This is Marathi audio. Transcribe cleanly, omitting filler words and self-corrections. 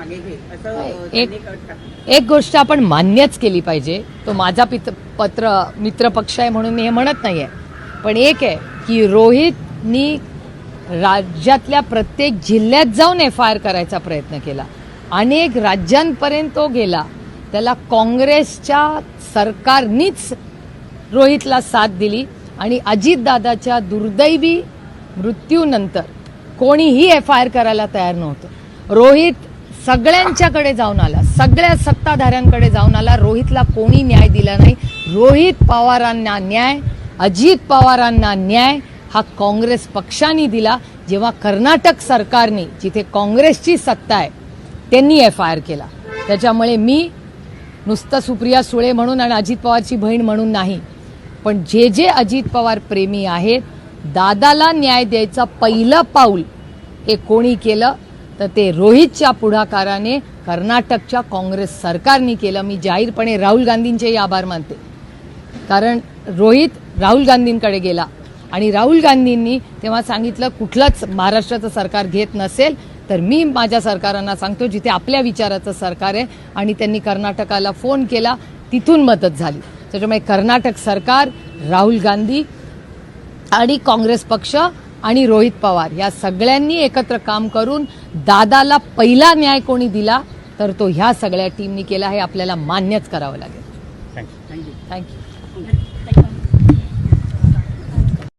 मागे घे असं एक गोष्ट आपण मान्यच केली पाहिजे. तो माझा मित्र पक्ष आहे म्हणून मी हे म्हणत नाहीये, पण एक आहे की रोहितनी राज्यातल्या प्रत्येक जिल्ह्यात जाऊन FIR करायचा प्रयत्न केला. अनेक राज्यांपर्यंत तो गेला. त्याला काँग्रेसच्या सरकारनीच रोहितला साथ दिली आणि अजितदादाच्या दुर्दैवी मृत्यूनंतर कोणीही FIR करायला तयार नव्हतं. रोहित सगळ्यांच्याकडे जाऊन आला, सगळ्या सत्ताधाऱ्यांकडे जाऊन आला. रोहितला कोणी न्याय दिला नाही. रोहित पवारांना न्याय, अजित पवारांना न्याय हा काँग्रेस पक्षाने दिला. जेव्हा कर्नाटक सरकारने, जिथे काँग्रेसची सत्ता आहे, त्यांनी FIR केला. त्याच्यामुळे मी नुसतं सुप्रिया सुळे म्हणून आणि अजित पवारची बहीण म्हणून नाही, पण जे अजित पवार प्रेमी आहेत, दादाला न्याय द्यायचं पहिलं पाऊल हे कोणी केलं तर ते रोहितच्या पुढाकाराने कर्नाटकच्या काँग्रेस सरकारने केलं. मी जाहीरपणे राहुल गांधींचेही आभार मानते, कारण रोहित राहुल गांधींकडे गेला आणि राहुल गांधींनी तेव्हा सांगितलं कुठलंच महाराष्ट्राचं सरकार घेत नसेल तर मी माझ्या सरकारांना सांगतो जिथे आपल्या विचाराचं सरकार आहे, आणि त्यांनी कर्नाटकाला फोन केला, तिथून मदत झाली. त्याच्यामुळे कर्नाटक सरकार, राहुल गांधी आणि काँग्रेस पक्ष आणि रोहित पवार या सगळ्यांनी एकत्र काम करून दादाला पहिला न्याय कोणी दिला तर तो ह्या सगळ्या टीमनी केला. हे आपल्याला मान्यच करावं लागेल. थँक्यू. थँक्यू.